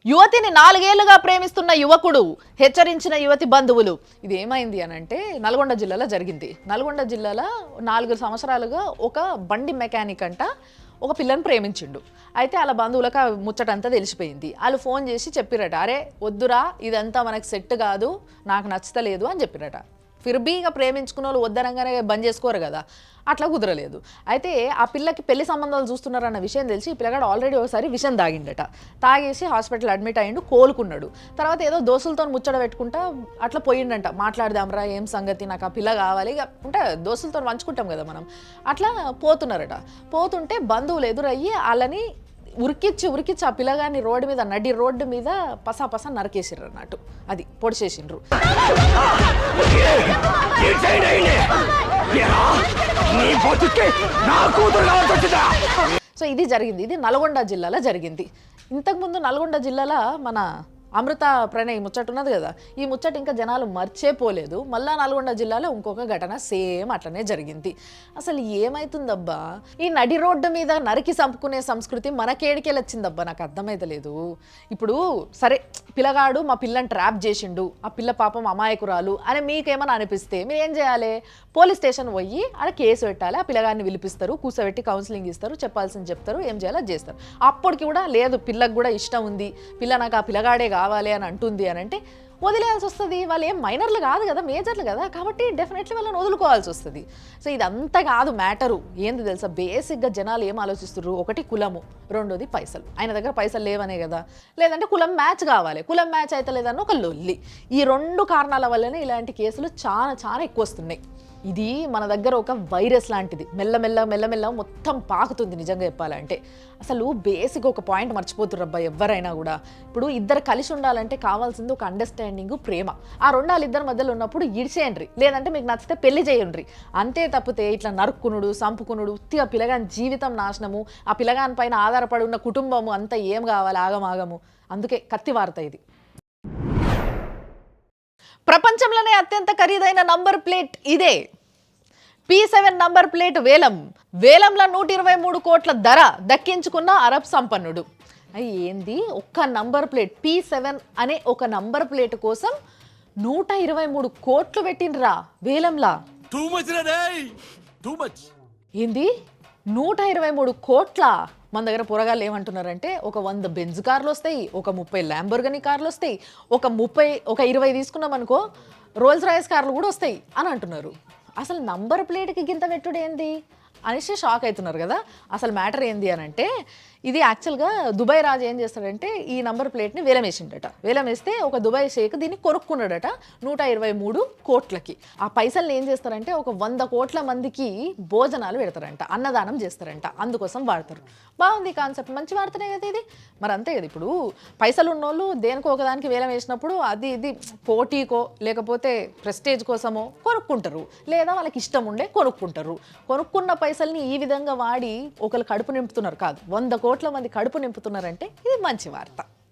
యువతిని 4 ఏళ్లుగా ప్రేమిస్తున్న యువకుడు హెచ్చరించిన యువతి బంధువులు. ఇది ఏమైంది అనంటే నల్గొండ జిల్లాలో జరిగింది. నల్గొండ జిల్లాలో 4 సంవత్సరాలుగా ఒక బండి మెకానిక్ అంట ఒక పిల్లని ప్రేమించిండు. అయితే వాళ్ళ బంధువులకు ముచ్చటంతా తెలిసిపోయింది. వాళ్ళు ఫోన్ చేసి చెప్పిరట, అరే వద్దురా ఇదంతా మనకు సెట్ కాదు, నాకు నచ్చతలేదు అని చెప్పిరట. ఫిర్బీగా ప్రేమించుకున్న వాళ్ళు వద్దరంగానే బంద్ చేసుకోరు కదా, అట్లా కుదరలేదు. అయితే ఆ పిల్లకి పెళ్లి సంబంధాలు చూస్తున్నారన్న విషయం తెలిసి ఈ పిల్లగాడు ఆల్రెడీ ఒకసారి విషం తాగిండట. తాగేసి హాస్పిటల్ అడ్మిట్ అయ్యిండు, కోలుకున్నాడు. తర్వాత ఏదో దోస్తులతో ముచ్చట పెట్టుకుంటా అట్లా పోయిండంట. మాట్లాడదాంరా ఏం సంగతి, నాకు ఆ పిల్ల కావాలి అంటే దోస్తులతో పంచుకుంటాం కదా మనం, అట్లా పోతున్నారట. పోతుంటే బంధువులు ఎదురయ్యి వాళ్ళని ఉరికిచ్చి ఆ పిల్లగాన్ని నడి రోడ్డు మీద పసా నరకేసిర్రు అన్నట్టు. అది పొడిచేసిండ్రు. సో ఇది జరిగింది. ఇది నల్గొండ జిల్లాలో జరిగింది. ఇంతకుముందు నల్గొండ జిల్లాలో మన అమృత ప్రణయ్ ముచ్చట ఉన్నది కదా, ఈ ముచ్చట ఇంకా జనాలు మర్చేపోలేదు. మళ్ళా నల్గొండ జిల్లాలో ఇంకొక ఘటన సేమ్ అట్లనే జరిగింది. అసలు ఏమైతుందబ్బా, ఈ నడి రోడ్డు మీద నరికి చంపుకునే సంస్కృతి మనకేడికెళ్ళి వచ్చిందబ్బా, నాకు అర్థమైతలేదు. ఇప్పుడు సరే పిల్లగాడు మా పిల్లని ట్రాప్ చేసిండు, ఆ పిల్ల పాపం అమాయకురాలు అని మీకేమని అనిపిస్తే మీరు ఏం చేయాలి, పోలీస్ స్టేషన్ పోయి ఆడ కేసు పెట్టాలి. ఆ పిల్లగాడిని పిలిపిస్తారు, కూర్చోబెట్టి కౌన్సిలింగ్ ఇస్తారు, చెప్పాల్సింది చెప్తారు, ఏం చేయాలో చేస్తారు. అప్పటికి కూడా లేదు పిల్లకు కూడా ఇష్టం ఉంది, పిల్ల నాకు ఆ పిల్లగాడే కావాలి అని అంటుంది అని అంటే వదిలేయాల్సి వస్తుంది. వాళ్ళు ఏం మైనర్లు కాదు కదా, మేజర్లు కదా, కాబట్టి డెఫినెట్లీ వాళ్ళని వదులుకోవాల్సి వస్తుంది. సో ఇదంతా కాదు మ్యాటరు. ఏంది తెలుసా, బేసిక్గా జనాలు ఏం ఆలోచిస్తున్నారు, ఒకటి కులము, రెండోది పైసలు. ఆయన దగ్గర పైసలు లేవనే కదా, లేదంటే కులం మ్యాచ్ కావాలి, కులం మ్యాచ్ అయితే లేదన్న ఒక లొల్లి. ఈ 2 కారణాల వల్లనే ఇలాంటి కేసులు చాలా ఎక్కువ వస్తున్నాయి. ఇది మన దగ్గర ఒక వైరస్ లాంటిది, మెల్లమెల్ల మొత్తం పాకుతుంది. నిజంగా చెప్పాలంటే అసలు బేసిక్ ఒక పాయింట్ మర్చిపోతుర్రబ్బా ఎవరైనా కూడా. ఇప్పుడు ఇద్దరు కలిసి ఉండాలంటే కావాల్సింది ఒక అండర్స్టాండింగ్, ప్రేమ. ఆ రెండాలు మధ్యలో ఉన్నప్పుడు ఇడిచేయండి, లేదంటే మీకు నచ్చితే పెళ్లి చేయండి. అంతే తప్పితే ఇట్లా నరుక్కునుడు, సంపుకునుడు, ఉత్తిగా పిల్లగాని జీవితం నాశనము, ఆ పిల్లగాని పైన ఆధారపడి ఉన్న కుటుంబము అంతా ఏం కావాలి, ఆగమాగము. అందుకే కత్తి వార్త ఇది. ప్రపంచంలోనే అత్యంత ఖరీదైన నంబర్ ప్లేట్ ఇదే. P7 నంబర్ ప్లేట్ వేలంలో 123 కోట్ల ధర దక్కించుకున్న అరబ్ సంపన్నుడు. ఏంది, ఒక్క నంబర్ ప్లేట్ P7 అనే ఒక నంబర్ ప్లేట్ కోసం 123 కోట్లు పెట్టిండ్రా వేలంలా. ఏంది 123 కోట్ల? మన దగ్గర పొరగాళ్ళు ఏమంటున్నారంటే ఒక 100 బెంజ్ కార్లు వస్తాయి, ఒక 30 ల్యాంబోర్గిని కార్లు వస్తాయి, ఒక 20 తీసుకున్నాం అనుకో రోల్స్ రాయిస్ కార్లు కూడా వస్తాయి అని అంటున్నారు. అసలు నంబర్ ప్లేట్కి గింత పెట్టుడు ఏంది అనేసి షాక్ అవుతున్నారు కదా. అసలు మ్యాటర్ ఏంది అని అంటే, ఇది యాక్చువల్గా దుబాయ్ రాజు ఏం చేస్తాడంటే ఈ నంబర్ ప్లేట్ని వేలం వేసిండట. వేలం వేస్తే ఒక దుబాయ్ షేక్ దీన్ని కొనుక్కున్నాడట 123 కోట్లకి. ఆ పైసల్ని ఏం చేస్తారంటే ఒక 100 కోట్ల మందికి భోజనాలు పెడతారంట, అన్నదానం చేస్తారంట, అందుకోసం వాడతారు. బాగుంది కాన్సెప్ట్, మంచి వార్తనే కదా ఇది. మరి అంతే కదా, ఇప్పుడు పైసలు ఉన్నోళ్ళు దేనికో ఒకదానికి వేలం వేసినప్పుడు అది ఇది పోటీకో లేకపోతే ప్రెస్టేజ్ కోసమో కొనుక్కుంటారు, లేదా వాళ్ళకి ఇష్టం ఉండే కొనుక్కుంటారు. కొనుక్కున్న పైసల్ని ఈ విధంగా వాడి ఒకరు కడుపు నింపుతున్నారు కాదు, 100 కోట్ల మంది కడుపు నింపుతున్నారంటే ఇది మంచి వార్త.